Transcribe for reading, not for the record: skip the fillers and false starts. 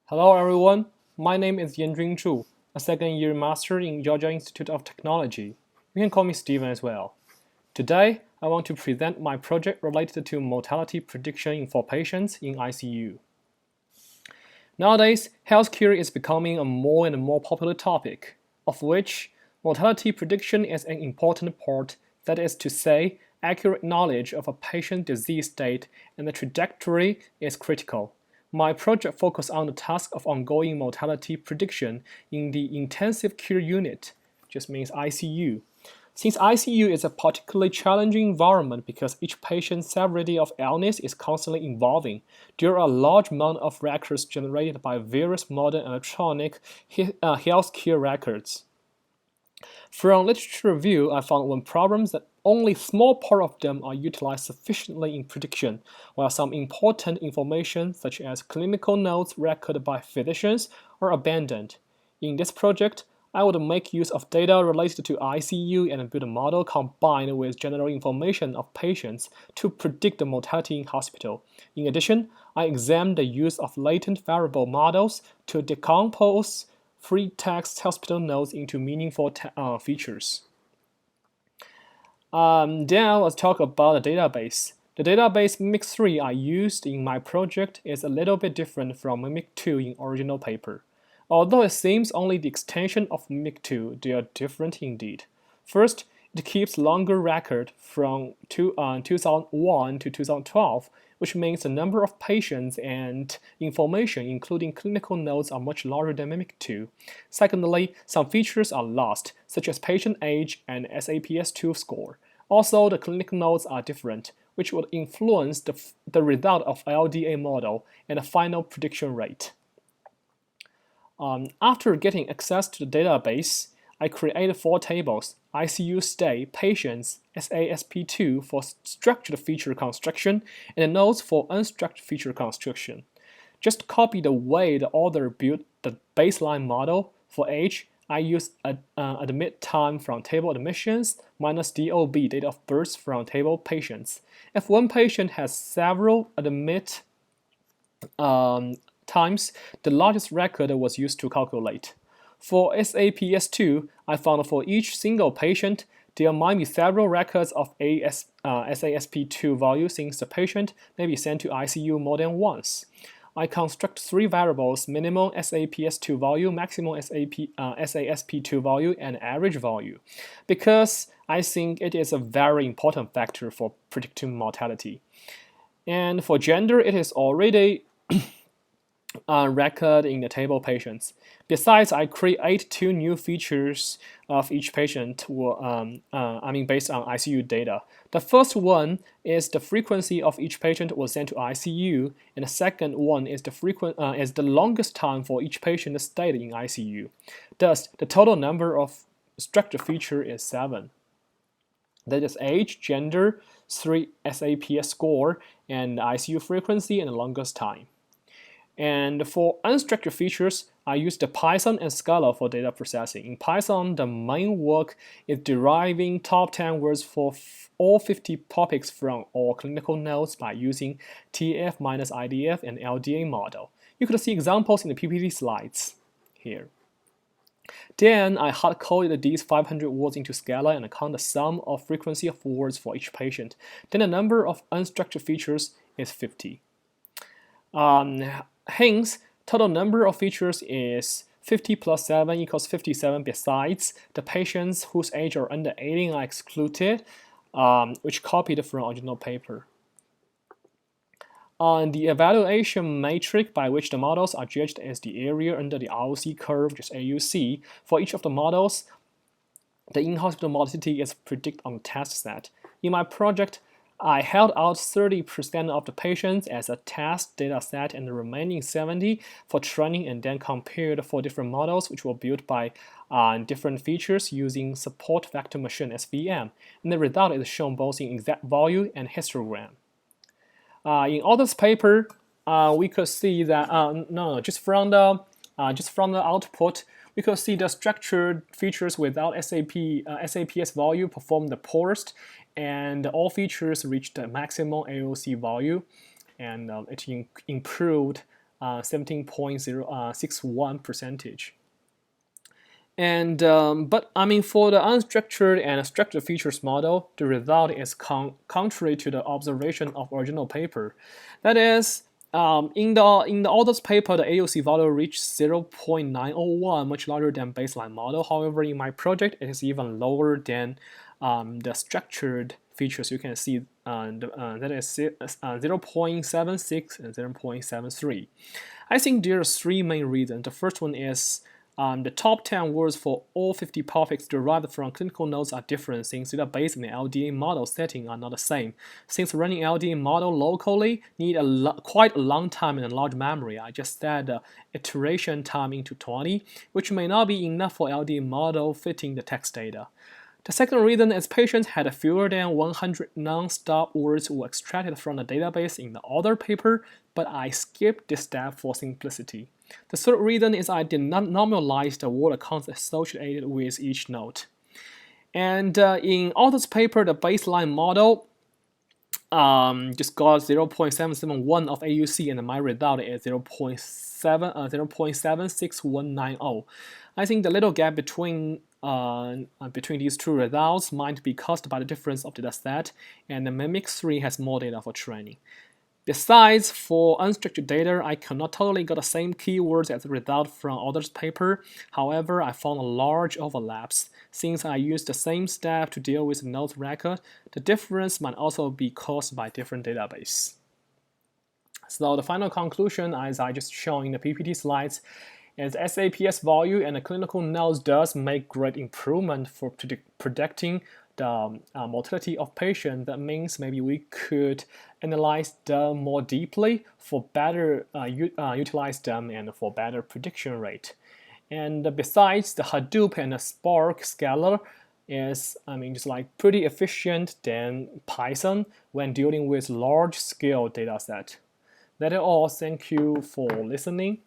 Hello everyone, my name is Yanjun Zhu, a second-year master in Georgia Institute of Technology. You can call me Steven as well. Today, I want to present my project related to mortality prediction for patients in ICU. Nowadays, healthcare is becoming a more and more popular topic, of which mortality prediction is an important part, that is to say, accurate knowledge of a patient's disease state and the trajectory is critical. My project focuses on the task of ongoing mortality prediction in the intensive care unit, just means ICU. Since ICU is a particularly challenging environment because each patient's severity of illness is constantly evolving, there are a large amount of records generated by various modern electronic healthcare records. From literature review, I found one problem that only a small part of them are utilized sufficiently in prediction, while some important information, such as clinical notes recorded by physicians, are abandoned. In this project, I would make use of data related to ICU and build a model combined with general information of patients to predict the mortality in hospital. In addition, I examined the use of latent variable models to decompose free text hospital notes into meaningful features. Then let's talk about the database. The database MIMIC3 I used in my project is a little bit different from MIMIC2 in original paper. Although it seems only the extension of MIMIC2, they are different indeed. First, it keeps longer record from 2001 to 2012, which means the number of patients and information, including clinical notes, are much larger than MIMIC2. Secondly, some features are lost, such as patient age and SAPS2 score. Also, the clinical notes are different, which would influence the result of LDA model and the final prediction rate. After getting access to the database, I created 4 tables: ICU stay, patients, SASP2 for structured feature construction, and the notes for unstructured feature construction. Just copy the way the author built the baseline model. For age, I use admit time from table admissions minus DOB, date of birth, from table patients. If one patient has several admit times, the largest record was used to calculate. For SAPS2, I found for each single patient, there might be several records of SASP2 value since the patient may be sent to ICU more than once. I construct 3 variables: minimum SAPS2 value, maximum SASP2 value, and average value, because I think it is a very important factor for predicting mortality. And for gender, it is already record in the table patients. Besides, I create 2 new features of each patient based on ICU data. The first one is the frequency of each patient was sent to ICU, and the second one is the longest time for each patient stayed in ICU. Thus, the total number of structured feature is 7. That is age, gender, 3 SAPS score, and ICU frequency, and the longest time. And for unstructured features, I use the Python and Scala for data processing. In Python, the main work is deriving top 10 words for all 50 topics from all clinical notes by using TF minus IDF and LDA model. You could see examples in the PPT slides here. Then I hard-coded these 500 words into Scala and count the sum of frequency of words for each patient. Then the number of unstructured features is 50. Hence, total number of features is 50 plus 7 equals 57. Besides, the patients whose age are under 18 are excluded, which copied from original paper. The evaluation matrix by which the models are judged is the area under the ROC curve, just AUC. For each of the models, the in-hospital mortality is predicted on the test set. In my project, I held out 30% of the patients as a test data set and the remaining 70 for training, and then compared 4 different models which were built by different features using support vector machine SVM. And the result is shown both in exact value and histogram. In author's paper, we could see that just from the output, we could see the structured features without SAPS value perform the poorest, and all features reached the maximum AOC value, and it improved 17.061%. And but I mean, for the unstructured and structured features model, the result is contrary to the observation of original paper. That is, in the author's paper, the AUC value reached 0.901, much larger than baseline model. However, in my project, it is even lower than the structured features. You can see that is 0.76 and 0.73. I think there are three main reasons. The first one is the top 10 words for all 50 topics derived from clinical notes are different since they are based in the LDA model setting are not the same. Since running LDA model locally need quite a long time and a large memory, I just set the iteration time into 20, which may not be enough for LDA model fitting the text data. The second reason is patients had fewer than 100 non-stop words were extracted from the database in the other paper, but I skipped this step for simplicity. The third reason is I did not normalize the word counts associated with each note. And in author's paper, the baseline model just got 0.771 of AUC, and my result is 0.76190. I think the little gap between these two results might be caused by the difference of data set, and the Mimic 3 has more data for training. Besides, for unstructured data, I cannot totally get the same keywords as a result from others' paper. However, I found large overlaps. Since I used the same step to deal with the note record, the difference might also be caused by different database. So the final conclusion, as I just shown in the PPT slides, is SAPS value and the clinical notes does make great improvement for predicting the mortality of patients. That means maybe we could analyze them more deeply for better utilize them and for better prediction rate. And besides, the Hadoop and the Spark scalar is, just like pretty efficient than Python when dealing with large scale data set. That is all. Thank you for listening.